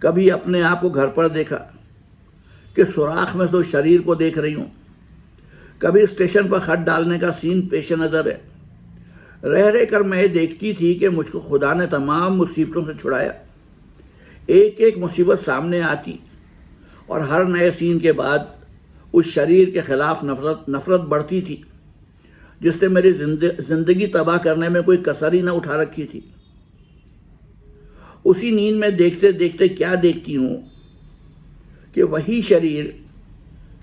کبھی اپنے آپ کو گھر پر دیکھا کہ سوراخ میں سے اس شریر کو دیکھ رہی ہوں، کبھی اسٹیشن پر خط ڈالنے کا سین پیش نظر ہے۔ رہ کر میں دیکھتی تھی کہ مجھ کو خدا نے تمام مصیبتوں سے چھڑایا۔ ایک ایک مصیبت سامنے آتی اور ہر نئے سین کے بعد اس شریر کے خلاف نفرت بڑھتی تھی جس نے میری زندگی تباہ کرنے میں کوئی کسر ہی نہ اٹھا رکھی تھی۔ اسی نیند میں دیکھتے دیکھتے کیا دیکھتی ہوں کہ وہی شریر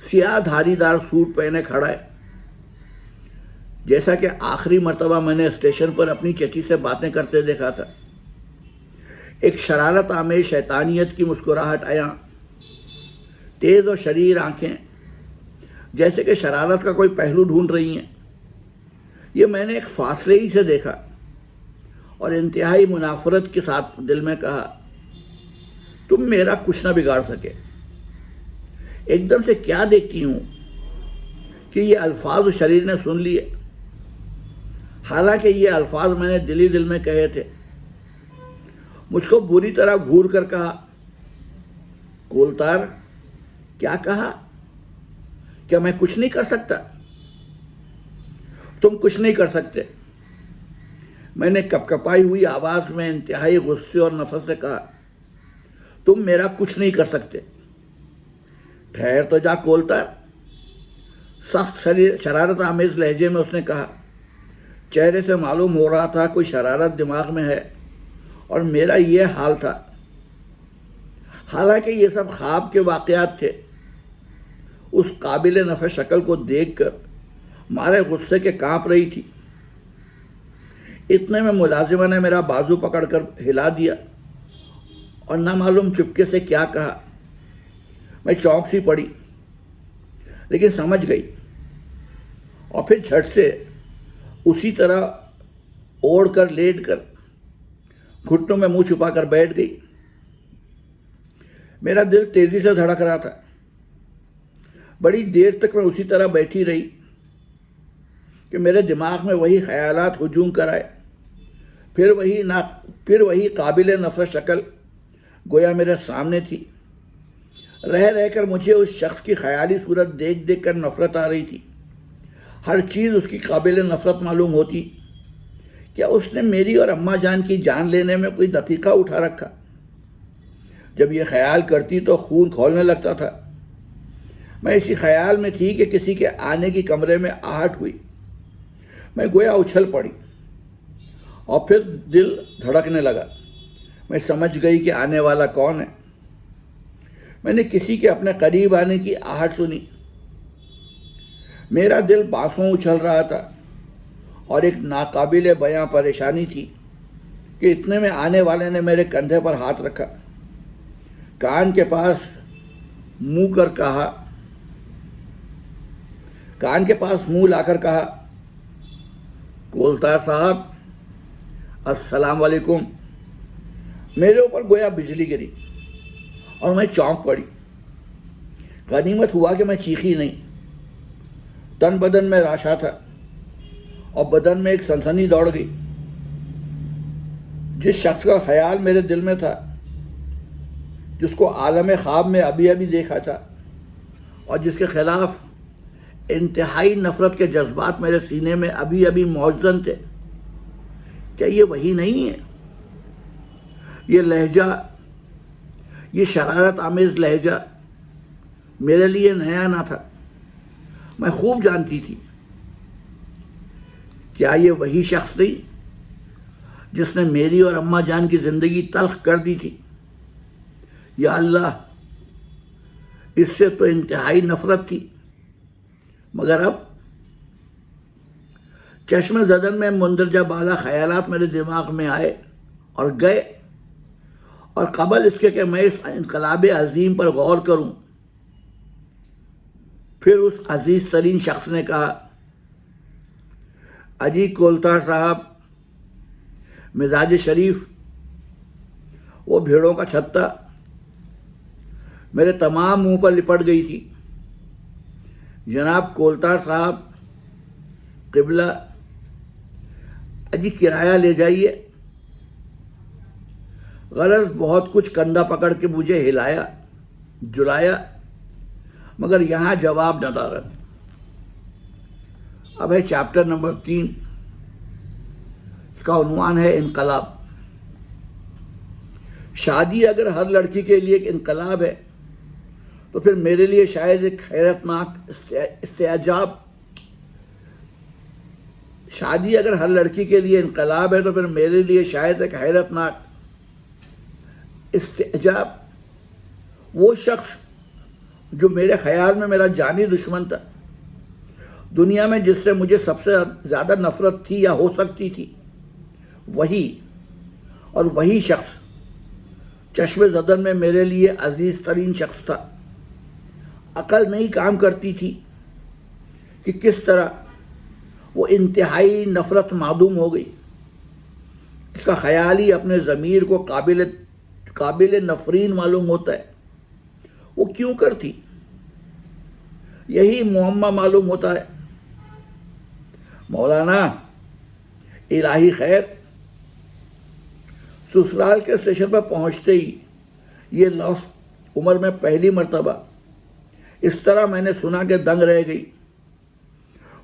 سیاہ دھاری دار سوٹ پہنے کھڑا ہے، جیسا کہ آخری مرتبہ میں نے اسٹیشن پر اپنی چچی سے باتیں کرتے دیکھا تھا۔ ایک شرارت آمیز شیطانیت کی مسکراہٹ عیاں، تیز اور شریر آنکھیں جیسے کہ شرارت کا کوئی پہلو ڈھونڈ رہی ہیں۔ یہ میں نے ایک فاصلے ہی سے دیکھا اور انتہائی منافرت کے ساتھ دل میں کہا، تم میرا کچھ نہ بگاڑ سکے۔ ایک دم سے کیا دیکھتی ہوں کہ یہ الفاظ اس شریر نے سن لیے، حالانکہ یہ الفاظ میں نے دل ہی دل میں کہے تھے۔ مجھ کو بری طرح گھور کر کہا، کولتار کیا کہا؟ کیا میں کچھ نہیں کر سکتا؟ تم کچھ نہیں کر سکتے، میں نے کپکپائی ہوئی آواز میں انتہائی غصے اور نفرت سے کہا، تم میرا کچھ نہیں کر سکتے۔ ٹھہر تو جا کولتار، سخت شرارت آمیز لہجے میں اس نے کہا۔ چہرے سے معلوم ہو رہا تھا کوئی شرارت دماغ میں ہے اور میرا یہ حال تھا۔ حالانکہ یہ سب خواب کے واقعات تھے۔ اس قابل نفع شکل کو دیکھ کر مارے غصے کے کانپ رہی تھی۔ اتنے میں ملازمہ نے میرا بازو پکڑ کر ہلا دیا اور نہ معلوم چپکے سے کیا کہا۔ میں چونک سی پڑی لیکن سمجھ گئی اور پھر جھٹ سے اسی طرح اوڑھ کر لیٹ کر گھٹنوں میں منہ چھپا کر بیٹھ گئی۔ میرا دل تیزی سے دھڑک رہا تھا۔ بڑی دیر تک میں اسی طرح بیٹھی رہی کہ میرے دماغ میں وہی خیالات ہجوم کر آئے، پھر وہی قابل نفرت شکل گویا میرے سامنے تھی۔ رہ کر مجھے اس شخص کی خیالی صورت دیکھ دیکھ کر نفرت آ رہی تھی۔ ہر چیز اس کی قابل نفرت معلوم ہوتی۔ کیا اس نے میری اور اماں جان کی جان لینے میں کوئی دقیقہ اٹھا رکھا؟ جب یہ خیال کرتی تو خون کھولنے لگتا تھا۔ میں اسی خیال میں تھی کہ کسی کے آنے کی کمرے میں آہٹ ہوئی۔ میں گویا اچھل پڑی اور پھر دل دھڑکنے لگا۔ میں سمجھ گئی کہ آنے والا کون ہے۔ میں نے کسی کے اپنے قریب آنے کی آہٹ سنی۔ میرا دل بانسوں اچھل رہا تھا اور ایک ناقابل بیاں پریشانی تھی کہ اتنے میں آنے والے نے میرے کندھے پر ہاتھ رکھا، کان کے پاس منہ لا کر کہا، کولتار صاحب السلام علیکم۔ میرے اوپر گویا بجلی گری اور میں چونک پڑی۔ غنیمت ہوا کہ میں چیخی نہیں۔ تن بدن میں راشا تھا اور بدن میں ایک سنسنی دوڑ گئی۔ جس شخص کا خیال میرے دل میں تھا، جس کو عالم خواب میں ابھی دیکھا تھا اور جس کے خلاف انتہائی نفرت کے جذبات میرے سینے میں ابھی موجزن تھے، کیا یہ وہی نہیں ہے؟ یہ لہجہ، یہ شرارت آمیز لہجہ میرے لیے نیا نہ تھا۔ میں خوب جانتی تھی۔ کیا یہ وہی شخص نہیں جس نے میری اور اماں جان کی زندگی تلخ کر دی تھی؟ یا اللہ، اس سے تو انتہائی نفرت تھی، مگر اب چشم زدن میں مندرجہ بالا خیالات میرے دماغ میں آئے اور گئے، اور قبل اس کے کہ میں اس انقلاب عظیم پر غور کروں، پھر اس عزیز ترین شخص نے کہا، اجی کولتار صاحب، مزاج شریف، وہ بھیڑوں کا چھتا میرے تمام منہ پر لپٹ گئی تھی۔ جناب کولتار صاحب، قبلہ، اجی کرایہ لے جائیے۔ غرض بہت کچھ کندھا پکڑ کے مجھے ہلایا جلایا، مگر یہاں جواب ندارت۔ اب ہے چیپٹر نمبر 3، اس کا عنوان ہے انقلاب۔ شادی اگر ہر لڑکی کے لیے ایک انقلاب ہے تو پھر میرے لیے شاید ایک حیرتناک استعجاب شادی اگر ہر لڑکی کے لیے انقلاب ہے تو پھر میرے لیے شاید ایک حیرتناک استعجاب وہ شخص جو میرے خیال میں میرا جانی دشمن تھا، دنیا میں جس سے مجھے سب سے زیادہ نفرت تھی یا ہو سکتی تھی، وہی شخص چشم زدن میں میرے لیے عزیز ترین شخص تھا۔ عقل نہیں کام کرتی تھی کہ کس طرح وہ انتہائی نفرت معدوم ہو گئی۔ اس کا خیال ہی اپنے ضمیر کو قابل نفرین معلوم ہوتا ہے۔ وہ کیوں کرتی؟ یہی معمہ معلوم ہوتا ہے۔ مولانا الہی خیر، سسرال کے اسٹیشن پر پہنچتے ہی یہ لفظ عمر میں پہلی مرتبہ اس طرح میں نے سنا کہ دنگ رہ گئی،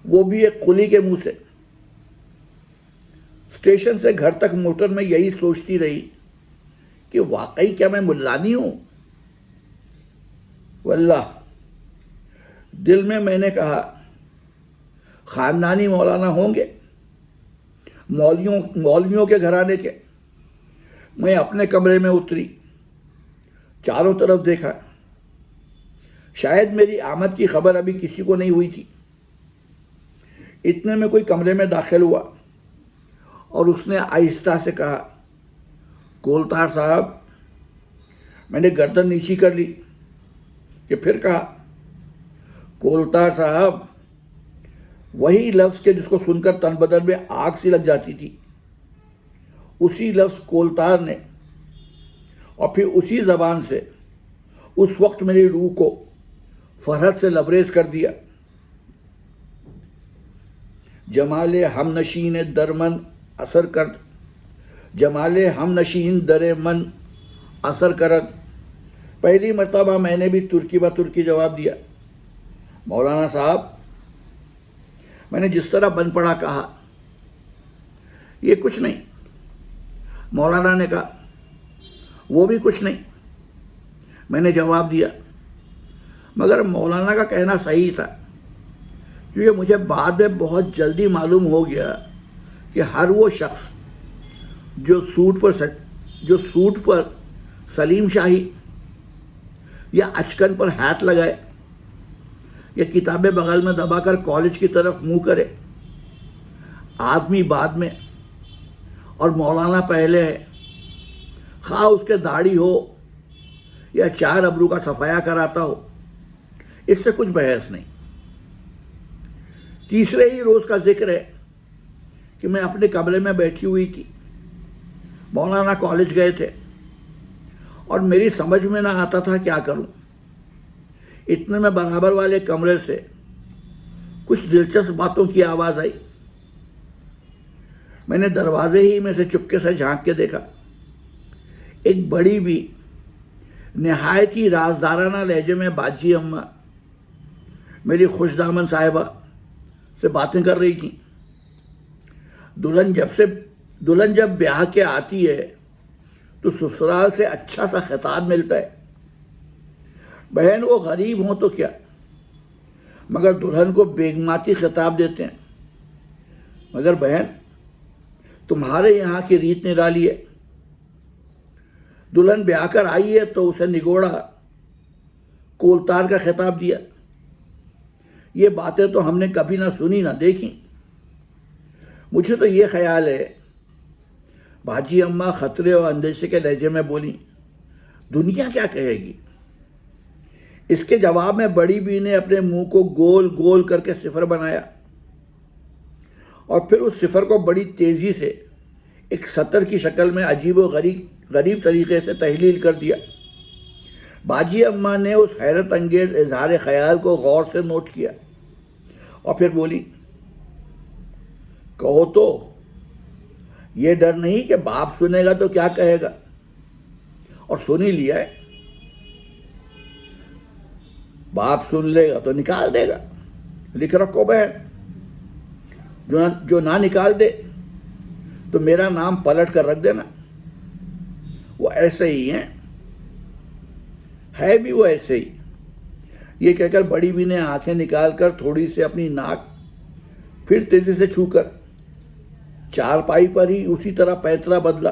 وہ بھی ایک قلی کے منہ سے۔ اسٹیشن سے گھر تک موٹر میں یہی سوچتی رہی کہ واقعی کیا میں ملانی ہوں؟ واللہ دل میں نے کہا خاندانی مولانا ہوں گے، مولویوں کے گھرانے کے۔ میں اپنے کمرے میں اتری، چاروں طرف دیکھا، شاید میری آمد کی خبر ابھی کسی کو نہیں ہوئی تھی۔ اتنے میں کوئی کمرے میں داخل ہوا اور اس نے آہستہ سے کہا، کولتار صاحب۔ میں نے گردن نیچی کر لی کہ پھر کہا، کولتار صاحب۔ وہی لفظ کہ جس کو سن کر تن بدن میں آگ سی لگ جاتی تھی، اسی لفظ کولتار نے، اور پھر اسی زبان سے اس وقت میری روح کو فرحت سے لبریز کر دیا۔ جمال ہم نشین درمن اثر کرد، جمال ہم نشین در من اثر کرد۔ پہلی مرتبہ میں نے بھی ترکی بہ ترکی جواب دیا، مولانا صاحب۔ میں نے جس طرح بن پڑا کہا، یہ کچھ نہیں۔ مولانا نے کہا، وہ بھی کچھ نہیں۔ میں نے جواب دیا، مگر مولانا کا کہنا صحیح تھا، کیونکہ مجھے بعد میں بہت جلدی معلوم ہو گیا کہ ہر وہ شخص جو سوٹ پر سلیم شاہی یا اچکن پر ہاتھ لگائے یا کتابیں بغل میں دبا کر کالج کی طرف منہ کرے، آدمی بعد میں اور مولانا پہلے ہے، خواہ اس کے داڑھی ہو یا 4 ابرو کا صفایا کراتا ہو، اس سے کچھ بحث نہیں۔ تیسرے ہی روز کا ذکر ہے کہ میں اپنے کمرے میں بیٹھی ہوئی تھی، مولانا کالج گئے تھے اور میری سمجھ میں نہ آتا تھا کیا کروں۔ اتنے میں برابر والے کمرے سے کچھ دلچسپ باتوں کی آواز آئی۔ میں نے دروازے ہی میں سے چپکے سے جھانک کے دیکھا، ایک بڑی بھی نہایت ہی رازدارانہ لہجے میں باجی اماں میری خوش دامن صاحبہ سے باتیں کر رہی تھیں۔ دلہن جب بیاہ کے آتی ہے تو سسرال سے اچھا سا خطاب ملتا ہے، بہن وہ غریب ہوں تو کیا، مگر دلہن کو بیگماتی خطاب دیتے ہیں۔ مگر بہن تمہارے یہاں کی ریت نرالی ہے، دلہن بیاہ کر آئی ہے تو اسے نگوڑا کولتار کا خطاب دیا۔ یہ باتیں تو ہم نے کبھی نہ سنی نہ دیکھی۔ مجھے تو یہ خیال ہے، باجی اماں خطرے اور اندیشے کے لہجے میں بولی، دنیا کیا کہے گی؟ اس کے جواب میں بڑی بی نے اپنے منہ کو گول گول کر کے صفر بنایا اور پھر اس صفر کو بڑی تیزی سے ایک سطر کی شکل میں عجیب و غریب طریقے سے تحلیل کر دیا۔ باجی اماں نے اس حیرت انگیز اظہار خیال کو غور سے نوٹ کیا اور پھر بولی، کہو تو، یہ ڈر نہیں کہ باپ سنے گا تو کیا کہے گا؟ اور سن ہی لیا ہے. باپ سن لے گا تو نکال دے گا. لکھ رکھو بہن, جو نہ نکال دے تو میرا نام پلٹ کر رکھ دینا. وہ ایسے ہی ہیں, ہے بھی وہ ایسے ہی. یہ کہہ کر بڑی بھی نے آنکھیں نکال کر تھوڑی سی اپنی ناک پھر تیزی سے چھو کر چارپائی پر ہی اسی طرح پیترا بدلا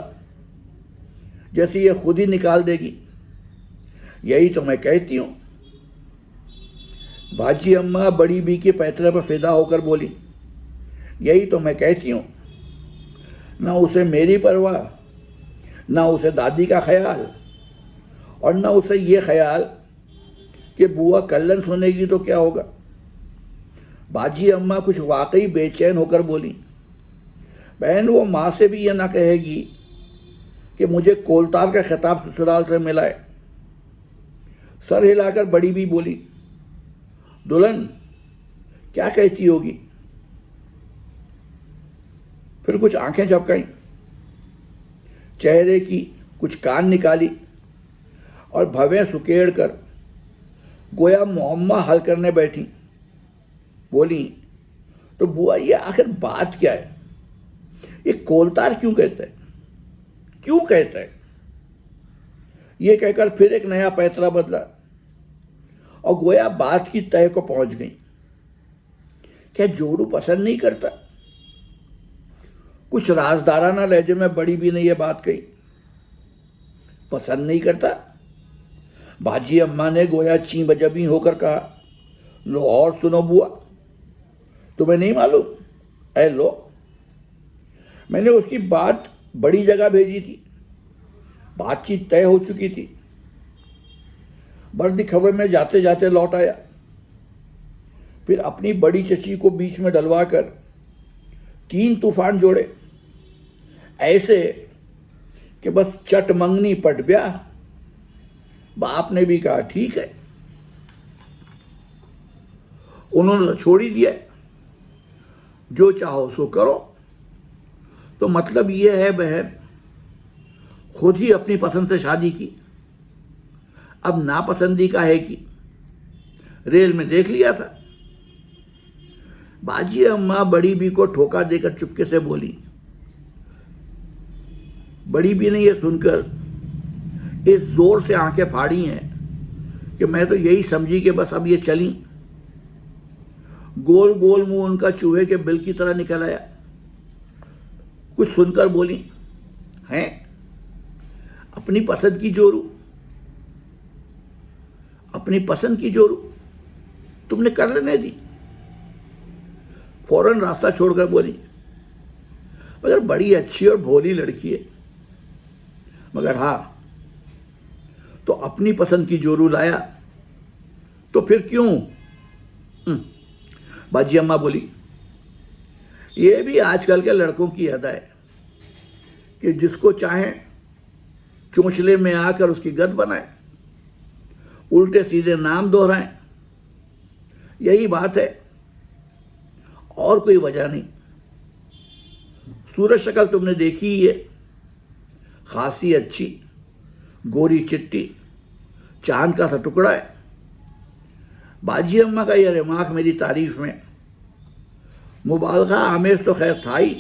جیسے یہ خود ہی نکال دے گی. یہی تو میں کہتی ہوں. باجی اماں بڑی بی کے پیترے پر فدا ہو کر بولی, یہی تو میں کہتی ہوں. نہ اسے میری پرواہ, نہ اسے دادی کا خیال, اور نہ اسے یہ خیال کہ بوا کلن سنے گی تو کیا ہوگا. باجی اماں کچھ واقعی بے چین ہو کر بولی, بہن وہ ماں سے بھی یہ نہ کہے گی کہ مجھے کولتار کا خطاب سسرال سے ملا ہے. سر ہلا کر بڑی بھی بولی, دلہن کیا کہتی ہوگی. پھر کچھ آنکھیں جھپکائیں, چہرے کی کچھ کان نکالی اور بھویں سکیڑ کر گویا معمہ حل کرنے بیٹھی. بولی, تو بوا یہ آخر بات کیا ہے؟ یہ کولتار کیوں کہتا ہے, کیوں کہتا ہے؟ یہ کہہ کر پھر ایک نیا پیترا بدلا اور گویا بات کی تہہ کو پہنچ گئی. کیا جوڑو پسند نہیں کرتا؟ کچھ رازدارانہ لہجے میں بڑی بھی نے یہ بات کہی. پسند نہیں کرتا؟ باجی اماں نے گویا چیں بجبیں ہو کر کہا, لو اور سنو بوا, تمہیں نہیں معلوم؟ اے لو, میں نے اس کی بات بڑی جگہ بھیجی تھی, بات چیت طے ہو چکی تھی. برد کھوے میں جاتے جاتے لوٹ آیا, پھر اپنی بڑی چچی کو بیچ میں ڈلوا کر 3 طوفان جوڑے, ایسے کہ بس چٹ منگنی پٹ بیاہ. باپ نے بھی کہا ٹھیک ہے. انہوں نے چھوڑ ہی دیا, جو چاہو سو کرو. تو مطلب یہ ہے بہن, خود ہی اپنی پسند سے شادی کی, اب ناپسندی کا ہے کہ ریل میں دیکھ لیا تھا. باجی اماں بڑی بی کو ٹھوکا دے کر چپکے سے بولی. بڑی بی نے یہ سن کر اس زور سے آنکھیں پھاڑی ہیں کہ میں تو یہی سمجھی کہ بس اب یہ چلیں. گول گول منہ ان کا چوہے کے بل کی طرح نکل آیا. کچھ سن کر بولی, ہیں اپنی پسند کی جورو, اپنی پسند کی جورو تم نے کر لینے دی. فوراً راستہ چھوڑ کر بولی, مگر بڑی اچھی اور بھولی لڑکی ہے. مگر ہاں, تو اپنی پسند کی جورو لایا تو پھر کیوں. باجی اماں بولی, یہ بھی آج کل کے لڑکوں کی ادا ہے کہ جس کو چاہیں چونچلے میں آ کر اس کی گد بنائیں, الٹے سیدھے نام دہرائیں. یہی بات ہے, اور کوئی وجہ نہیں. صورت شکل تم نے دیکھی ہی ہے, خاصی اچھی, گوری چٹی, چاند کا سا ٹکڑا ہے. باجی اماں کا یہ ریمارک میری تعریف میں مبالغہ آمیز تو خیر تھا ہی,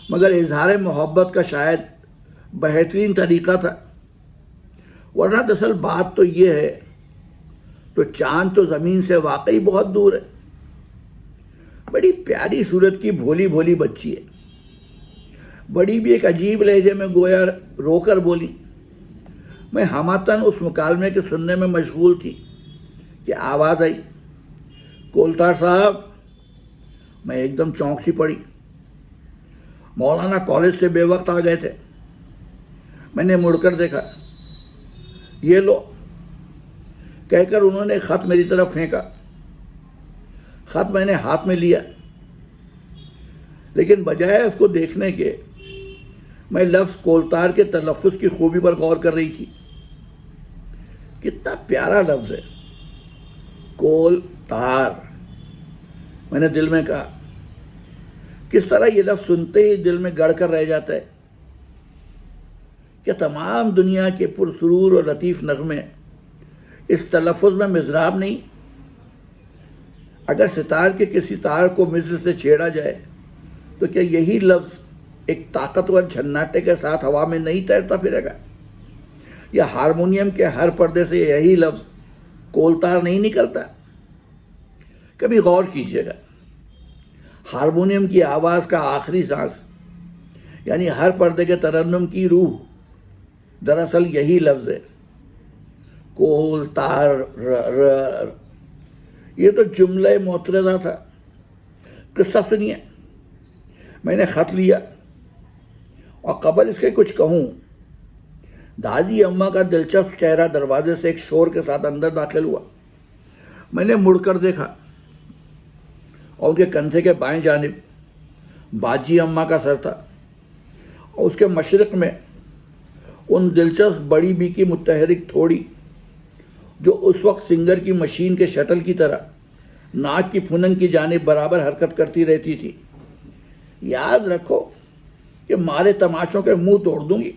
مگر اظہار محبت کا شاید بہترین طریقہ تھا. ورنہ دراصل بات تو یہ ہے, تو چاند تو زمین سے واقعی بہت دور ہے. بڑی پیاری صورت کی بھولی بھولی بچی ہے. بڑی بھی ایک عجیب لہجے میں گویا رو کر بولی. میں ہماتن اس مکالمے کے سننے میں مشغول تھی کہ آواز آئی, کولتار صاحب. میں ایک دم چونک سی پڑی. مولانا کالج سے بے وقت آ گئے تھے. میں نے مڑ کر دیکھا, یہ لو کہہ کر انہوں نے خط میری طرف پھینکا. خط میں نے ہاتھ میں لیا, لیکن بجائے اس کو دیکھنے کے میں لفظ کولتار کے تلفظ کی خوبی پر غور کر رہی تھی. کتنا پیارا لفظ ہے, کولتار. میں نے دل میں کہا, کس طرح یہ لفظ سنتے ہی دل میں گڑ کر رہ جاتا ہے. کہ تمام دنیا کے پرسرور اور لطیف نغمے اس تلفظ میں مضراب نہیں؟ اگر ستار کے کسی تار کو مصر سے چھیڑا جائے تو کیا یہی لفظ ایک طاقتور جھناٹے کے ساتھ ہوا میں نہیں تیرتا پھرے گا؟ یا ہارمونیم کے ہر پردے سے یہی لفظ کولتار نہیں نکلتا؟ کبھی غور کیجیے گا، ہارمونیم کی آواز کا آخری سانس یعنی ہر پردے کے ترنم کی روح دراصل یہی لفظ ہے، کول تار ر۔ یہ تو جملہ معترضہ تھا۔ قصہ سنیے، میں نے خط لیا اور قبل اس کے کچھ کہوں، دادی اماں کا دلچسپ چہرہ دروازے سے ایک شور کے ساتھ اندر داخل ہوا۔ میں نے مڑ کر دیکھا اور ان کے کندھے کے بائیں جانب باجی اماں کا سر تھا اور اس کے مشرق میں ان دلچسپ بڑی بی کی متحرک تھوڑی جو اس وقت سنگر کی مشین کے شٹل کی طرح ناک کی پھنن کی جانب برابر حرکت کرتی رہتی تھی۔ یاد رکھو کہ مارے تماشوں کے منہ توڑ دوں گی۔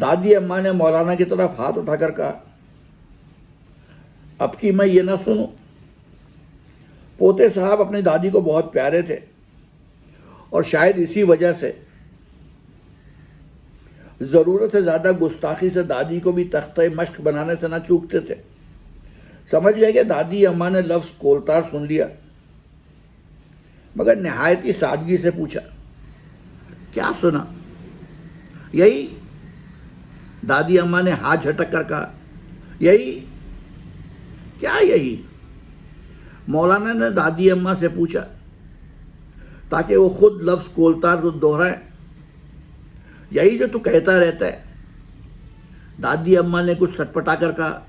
دادی اماں نے مولانا کی طرف ہاتھ اٹھا کر کہا، اب کی میں یہ نہ سنوں۔ پوتے صاحب اپنی دادی کو بہت پیارے تھے اور شاید اسی وجہ سے ضرورت سے زیادہ گستاخی سے دادی کو بھی تختہ مشق بنانے سے نہ چوکتے تھے۔ سمجھ گئے کہ دادی اماں نے لفظ کولتار سن لیا، مگر نہایت ہی سادگی سے پوچھا، کیا سنا؟ یہی؟ دادی اماں نے ہاتھ جھٹک کر کہا، یہی؟ کیا یہی؟ مولانا نے دادی اماں سے پوچھا تاکہ وہ خود لفظ کولتار کو دہرائیں۔ یہی جو تو کہتا رہتا ہے۔ دادی اماں نے کچھ سٹپٹا کر کہا،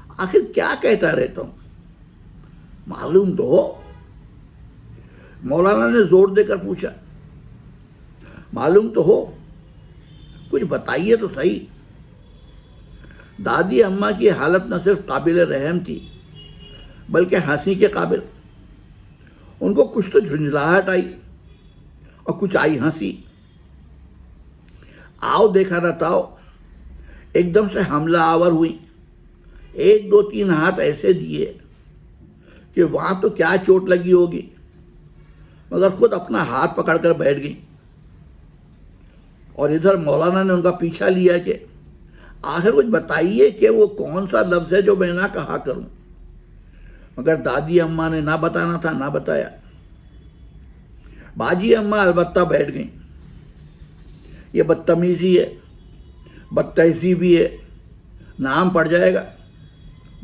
آخر کیا کہتا رہتا ہوں؟ معلوم تو ہو۔ مولانا نے زور دے کر پوچھا، معلوم تو ہو، کچھ بتائیے تو صحیح۔ دادی اماں کی حالت نہ صرف قابل رحم تھی بلکہ ہنسی کے قابل۔ ان کو کچھ تو جھنجھلاہٹ آئی اور کچھ آئی ہنسی۔ آؤ دیکھا نہ تاؤ ایک دم سے حملہ آور ہوئی، ایک دو تین ہاتھ ایسے دیے کہ وہاں تو کیا چوٹ لگی ہوگی، مگر خود اپنا ہاتھ پکڑ کر بیٹھ گئی۔ اور ادھر مولانا نے ان کا پیچھا لیا کہ آخر کچھ بتائیے کہ وہ کون سا لفظ ہے جو میں نہ کہا کروں، مگر دادی اماں نے نہ بتانا تھا، نہ بتایا۔ باجی اماں البتہ بیٹھ گئیں۔ یہ بدتمیزی ہے، بد تہذیبی ہے، نام پڑ جائے گا،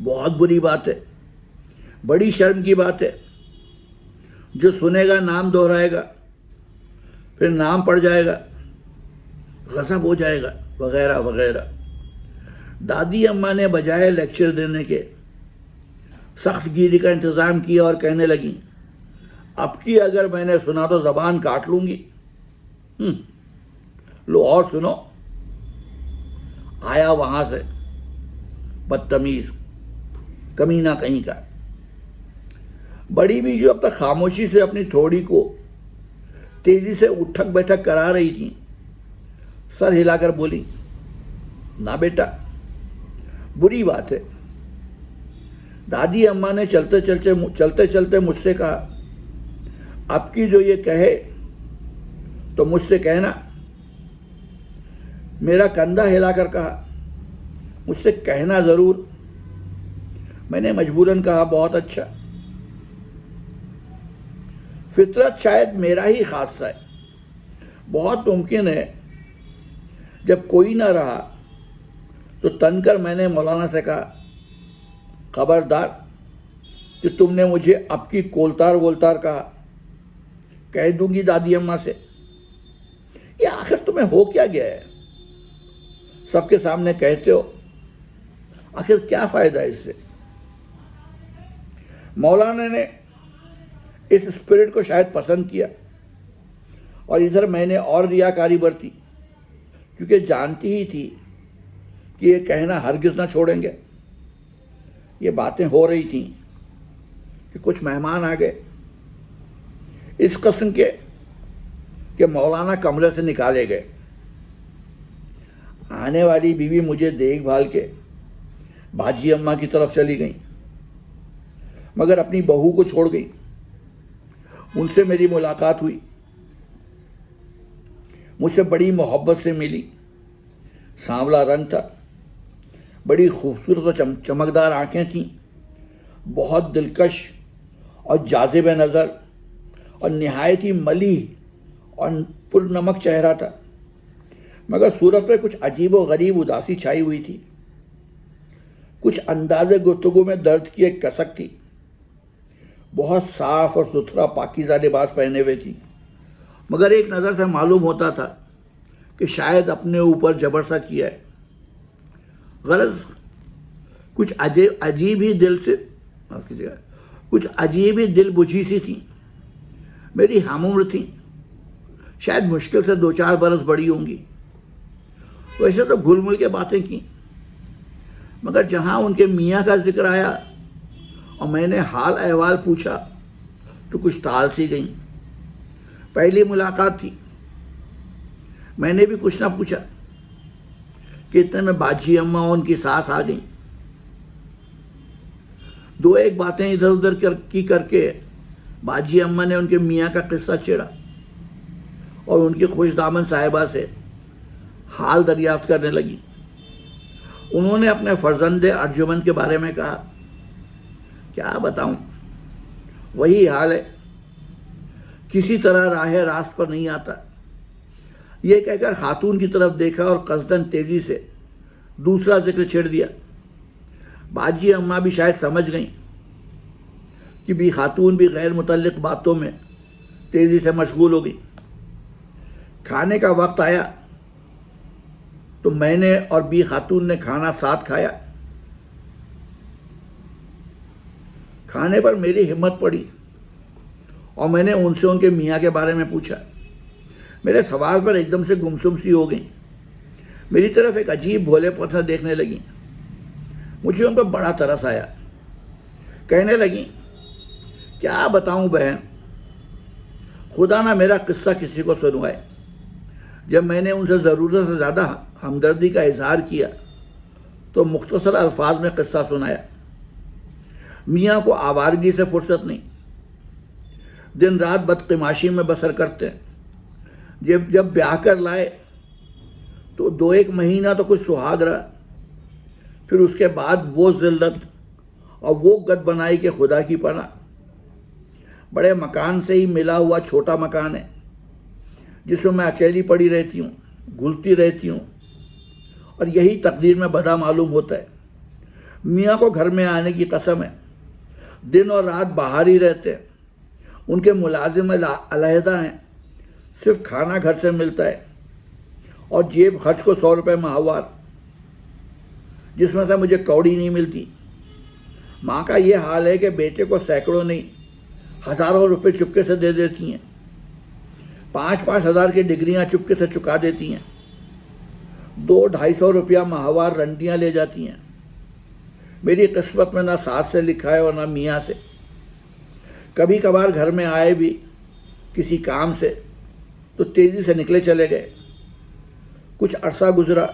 بہت بری بات ہے، بڑی شرم کی بات ہے۔ جو سنے گا نام دہرائے گا، پھر نام پڑ جائے گا، غضب ہو جائے گا، وغیرہ وغیرہ۔ دادی اماں نے بجائے لیکچر دینے کے سخت گیری کا انتظام کیا اور کہنے لگیں، اب کی اگر میں نے سنا تو زبان کاٹ لوں گی۔ لو اور سنو۔ آیا وہاں سے بدتمیز کمینہ کہیں کا۔ بڑی بھی جو اب تک خاموشی سے اپنی تھوڑی کو تیزی سے اٹھک بیٹھک کرا رہی تھی، سر ہلا کر بولی، نہ بیٹا، بری بات ہے۔ دادی اماں نے چلتے چلتے مجھ سے کہا، اب کی جو یہ کہے تو مجھ سے کہنا۔ میرا کندھا ہلا کر کہا، مجھ سے کہنا ضرور۔ میں نے مجبوراً کہا، بہت اچھا۔ فطرت شاید میرا ہی خاصہ ہے۔ بہت ممکن ہے جب کوئی نہ رہا تو تن کر میں نے مولانا سے کہا، خبردار کہ تم نے مجھے اب کی کولتار وولتار کہا، کہہ دوں گی دادی اماں سے۔ یہ آخر تمہیں ہو کیا گیا ہے؟ سب کے سامنے کہتے ہو، آخر کیا فائدہ ہے اس سے؟ مولانا نے اس اسپرٹ کو شاید پسند کیا اور ادھر میں نے اور ریاکاری برتی، کیونکہ جانتی ہی تھی کہ یہ کہنا ہرگز نہ چھوڑیں گے۔ یہ باتیں ہو رہی تھیں کہ کچھ مہمان آ گئے، اس قسم کے کہ مولانا کمرے سے نکالے گئے۔ آنے والی بیوی مجھے دیکھ بھال کے باجی اماں کی طرف چلی گئیں، مگر اپنی بہو کو چھوڑ گئی۔ ان سے میری ملاقات ہوئی، مجھ سے بڑی محبت سے ملی۔ سانولا رنگ تھا، بڑی خوبصورت اور چمکدار آنکھیں تھیں، بہت دلکش اور جاذب نظر، اور نہایت ہی ملیح اور پر نمک چہرہ تھا، مگر صورت پہ کچھ عجیب و غریب اداسی چھائی ہوئی تھی۔ کچھ انداز گفتگو میں درد کی ایک کسک تھی۔ بہت صاف اور ستھرا پاکیزہ لباس پہنے ہوئے تھی، مگر ایک نظر سے معلوم ہوتا تھا کہ شاید اپنے اوپر جبر سا کیا ہے۔ غرض کچھ عجیب ہی دل بجھی سی تھی۔ میری ہم عمر تھیں، شاید مشکل سے 2-4 برس بڑی ہوں گی۔ ویسے تو گھل مل کے باتیں کی، مگر جہاں ان کے میاں کا ذکر آیا اور میں نے حال احوال پوچھا تو کچھ ٹال سی گئیں۔ پہلی ملاقات تھی، میں نے بھی کچھ نہ پوچھا کہ اتنے میں باجی اماں اور ان کی ساس آ گئیں۔ 2-1 باتیں ادھر ادھر کر کے باجی اماں نے ان کے میاں کا قصہ چھیڑا اور ان کی خوش دامن صاحبہ سے حال دریافت کرنے لگی۔ انہوں نے اپنے فرزند ارجمن کے بارے میں کہا، کیا بتاؤں، وہی حال ہے، کسی طرح راہ راست پر نہیں آتا۔ یہ کہہ کر خاتون کی طرف دیکھا اور قصداً تیزی سے دوسرا ذکر چھیڑ دیا۔ باجی اماں بھی شاید سمجھ گئیں کہ بھی خاتون بھی غیر متعلق باتوں میں تیزی سے مشغول ہو گئی۔ کھانے کا وقت آیا تو میں نے اور بی خاتون نے کھانا ساتھ کھایا۔ کھانے پر میری ہمت پڑی اور میں نے ان سے ان کے میاں کے بارے میں پوچھا۔ میرے سوال پر ایک دم سے گمسم سی ہو گئیں، میری طرف ایک عجیب بھولے پن سے دیکھنے لگیں۔ مجھے ان پر بڑا ترس آیا۔ کہنے لگیں، کیا بتاؤں بہن، خدا نہ میرا قصہ کسی کو سنوائے۔ جب میں نے ان سے ضرورت سے زیادہ ہمدردی کا اظہار کیا تو مختصر الفاظ میں قصہ سنایا۔ میاں کو آوارگی سے فرصت نہیں، دن رات بدقماشی میں بسر کرتے ہیں۔ جب بیاہ کر لائے تو 2-1 مہینہ تو کچھ سہاگ رہا، پھر اس کے بعد وہ ذلت اور وہ گد بنائی کہ خدا کی پناہ۔ بڑے مکان سے ہی ملا ہوا چھوٹا مکان ہے جس میں اکیلی پڑی رہتی ہوں، گھلتی رہتی ہوں، اور یہی تقدیر میں بدا معلوم ہوتا ہے۔ میاں کو گھر میں آنے کی قسم ہے، دن اور رات باہر ہی رہتے ہیں۔ ان کے ملازم علیحدہ ہیں، صرف کھانا گھر سے ملتا ہے اور جیب خرچ کو 100 روپے ماہوار، جس میں سے مجھے کوڑی نہیں ملتی۔ ماں کا یہ حال ہے کہ بیٹے کو سینکڑوں نہیں ہزاروں روپے چپکے سے دے دیتی ہیں، 5-5 ہزار کی ڈگریاں چپکے سے چکا دیتی ہیں، 200-250 روپیہ ماہوار رنڈیاں لے جاتی ہیں۔ میری قسمت میں نہ ساس سے لکھا ہے اور نہ میاں سے۔ کبھی کبھار گھر میں آئے بھی کسی کام سے تو تیزی سے نکلے چلے گئے۔ کچھ عرصہ گزرا،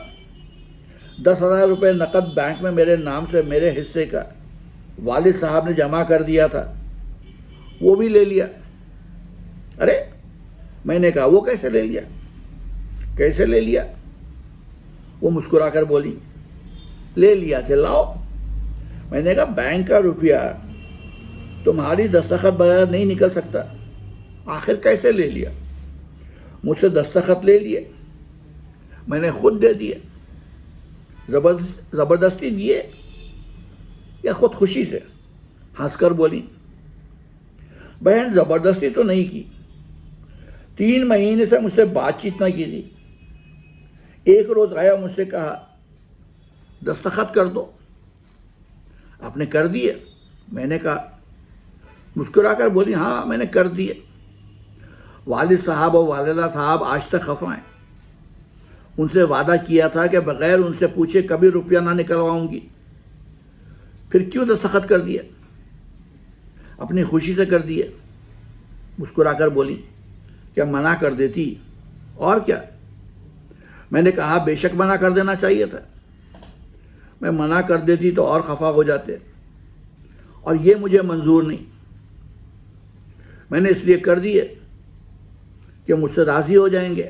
10,000 روپے نقد بینک میں میرے نام سے میرے حصے کا والد صاحب نے جمع کر دیا تھا، وہ بھی لے لیا۔ ارے میں نے کہا، وہ کیسے لے لیا؟ کیسے لے لیا؟ وہ مسکرا کر بولی، لے لیا کہ لاؤ۔ میں نے کہا، بینک کا روپیہ تمہاری دستخط بغیر نہیں نکل سکتا، آخر کیسے لے لیا؟ مجھ سے دستخط لے لیے، میں نے خود دے دیے۔ زبردستی دیے یا خود خوشی سے؟ ہنس کر بولی، بہن زبردستی تو نہیں کی، 3 مہینے سے مجھ سے بات چیت نہ کی تھی۔ ایک روز آیا، مجھ سے کہا، دستخط کر دو۔ آپ نے کر دیے؟ میں نے کہا، مسکرا کر بولی، ہاں میں نے کر دیے۔ والد صاحب اور والدہ صاحب آج تک خفا ہیں۔ ان سے وعدہ کیا تھا کہ بغیر ان سے پوچھے کبھی روپیہ نہ نکلواؤں گی، پھر کیوں دستخط کر دیے؟ اپنی خوشی سے کر دیے۔ مسکرا کر بولی، کیا منع کر دیتی؟ اور کیا، میں نے کہا بے شک منع کر دینا چاہیے تھا، میں منع کر دیتی تو اور خفا ہو جاتے، اور یہ مجھے منظور نہیں، میں نے اس لیے کر دیے کہ مجھ سے راضی ہو جائیں گے۔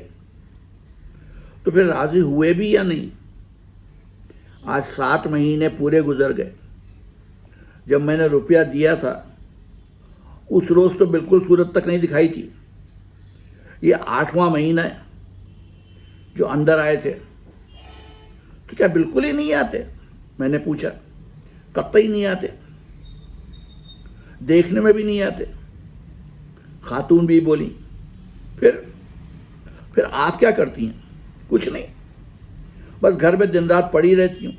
تو پھر راضی ہوئے بھی یا نہیں؟ آج 7 مہینے پورے گزر گئے۔ جب میں نے روپیہ دیا تھا اس روز تو بالکل صورت تک نہیں دکھائی تھی۔ یہ 8واں مہینہ ہے جو اندر آئے تھے، تو کیا بالکل ہی نہیں آتے؟ میں نے پوچھا۔ قطعی نہیں آتے، دیکھنے میں بھی نہیں آتے۔ خاتون بھی بولی پھر آپ کیا کرتی ہیں؟ کچھ نہیں، بس گھر میں دن رات پڑی رہتی ہوں،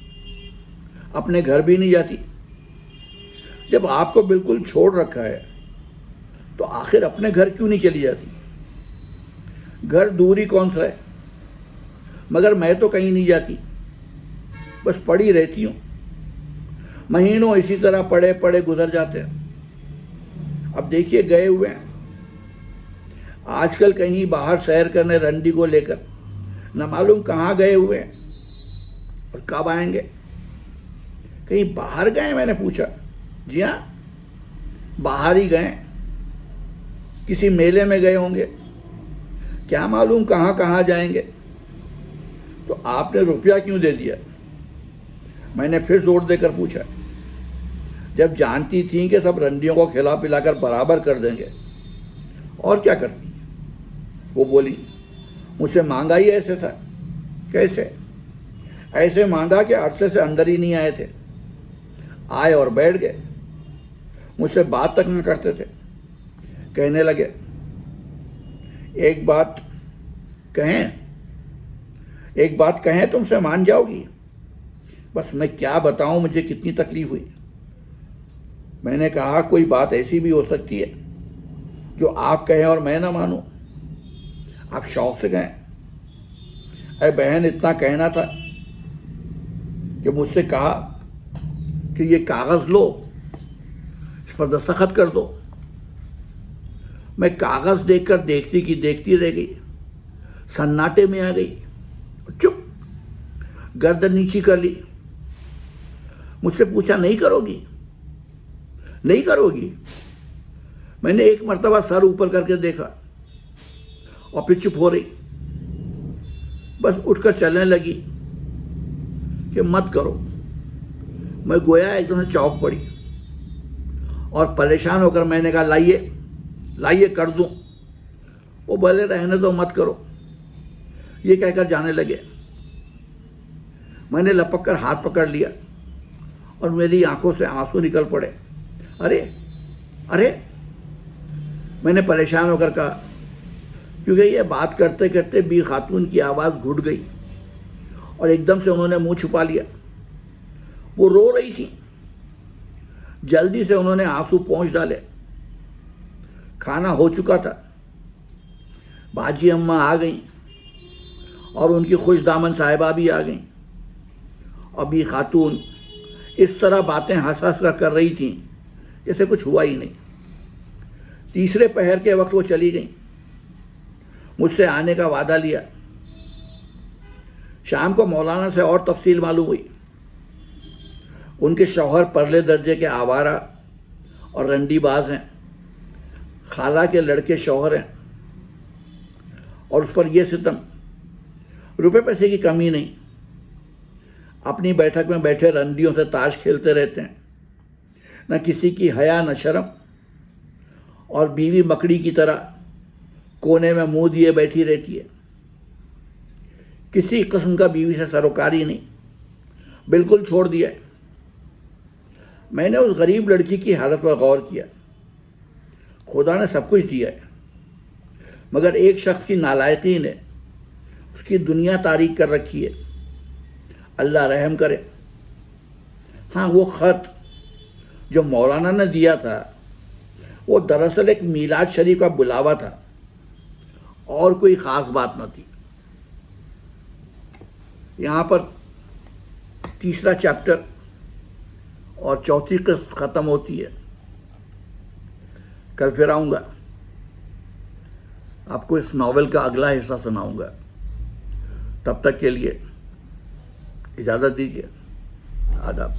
اپنے گھر بھی نہیں جاتی۔ جب آپ کو بالکل چھوڑ رکھا ہے تو آخر اپنے گھر کیوں نہیں چلی جاتی؟ گھر دوری کون سا ہے؟ مگر میں تو کہیں نہیں جاتی، بس پڑی رہتی ہوں۔ مہینوں اسی طرح پڑے پڑے گزر جاتے ہیں۔ اب دیکھیے گئے ہوئے ہیں آج کل کہیں باہر سیر کرنے رنڈی کو لے کر، نہ معلوم کہاں گئے ہوئے ہیں اور کب آئیں گے۔ کہیں باہر گئے؟ میں نے پوچھا۔ جی ہاں، باہر ہی گئے، کسی میلے میں گئے ہوں گے، کیا معلوم کہاں کہاں جائیں گے۔ تو آپ نے روپیہ کیوں دے دیا؟ میں نے پھر زور دے کر پوچھا۔ جب جانتی تھیں کہ سب رنڈیوں کو کھلا پلا کر برابر کر دیں گے، اور کیا کرتی؟ وہ بولی مجھ سے مانگا ہی ایسے تھا۔ کیسے؟ ایسے مانگا کہ عرصے سے اندر ہی نہیں آئے تھے، آئے اور بیٹھ گئے، مجھ سے بات تک نہ کرتے تھے۔ کہنے لگے ایک بات کہیں تم سے مان جاؤ گی؟ بس میں کیا بتاؤں مجھے کتنی تکلیف ہوئی۔ میں نے کہا کوئی بات ایسی بھی ہو سکتی ہے جو آپ کہیں اور میں نہ مانوں؟ آپ شوق سے کہیں۔ اے بہن، اتنا کہنا تھا کہ مجھ سے کہا کہ یہ کاغذ لو، اس پر دستخط کر دو۔ میں کاغذ دیکھ کر دیکھتی رہ گئی، سناٹے میں آ گئی، چپ، گردن نیچی کر لی۔ مجھ سے پوچھا نہیں کرو گی؟ نہیں کرو گی؟ میں نے ایک مرتبہ سر اوپر کر کے دیکھا اور پھر چپ ہو رہی، بس اٹھ کر چلنے لگی کہ مت کرو۔ میں گویا ایک دم سے چونک پڑی اور پریشان ہو کر میں نے کہا لائیے کر دوں۔ وہ بولے رہنے دو، مت کرو، یہ کہہ کر جانے لگے۔ میں نے لپک کر ہاتھ پکڑ لیا اور میری آنکھوں سے آنسو نکل پڑے۔ ارے میں نے پریشان ہو کر کہا، کیونکہ یہ بات کرتے کرتے بی خاتون کی آواز گھٹ گئی اور ایک دم سے انہوں نے منہ چھپا لیا۔ وہ رو رہی تھی، جلدی سے انہوں نے آنسو پونچھ ڈالے۔ کھانا ہو چکا تھا، باجی اماں آ گئیں اور ان کی خوش دامن صاحبہ بھی آ گئیں، اور بی خاتون اس طرح باتیں ہنس ہنس کر رہی تھیں جیسے کچھ ہوا ہی نہیں۔ تیسرے پہر کے وقت وہ چلی گئیں، مجھ سے آنے کا وعدہ لیا۔ شام کو مولانا سے اور تفصیل معلوم ہوئی۔ ان کے شوہر پرلے درجے کے آوارہ اور رنڈی باز ہیں، خالہ کے لڑکے شوہر ہیں، اور اس پر یہ ستم، روپے پیسے کی کمی نہیں، اپنی بیٹھک میں بیٹھے رنڈیوں سے تاش کھیلتے رہتے ہیں، نہ کسی کی حیا نہ شرم، اور بیوی مکڑی کی طرح کونے میں منہ دیے بیٹھی رہتی ہے۔ کسی قسم کا بیوی سے سروکاری نہیں، بالکل چھوڑ دیا ہے۔ میں نے اس غریب لڑکی کی حالت پر غور کیا۔ خدا نے سب کچھ دیا ہے، مگر ایک شخص کی نالائقی نے اس کی دنیا تاریک کر رکھی ہے۔ اللہ رحم کرے۔ ہاں، وہ خط جو مولانا نے دیا تھا وہ دراصل ایک میلاد شریف کا بلاوا تھا، اور کوئی خاص بات نہ تھی۔ یہاں پر تیسرا چیپٹر اور چوتھی قسط ختم ہوتی ہے۔ کل پھر آؤں گا، آپ کو اس ناول کا اگلا حصہ سناؤں گا۔ تب تک کے لیے اجازت دیجیے. آداب.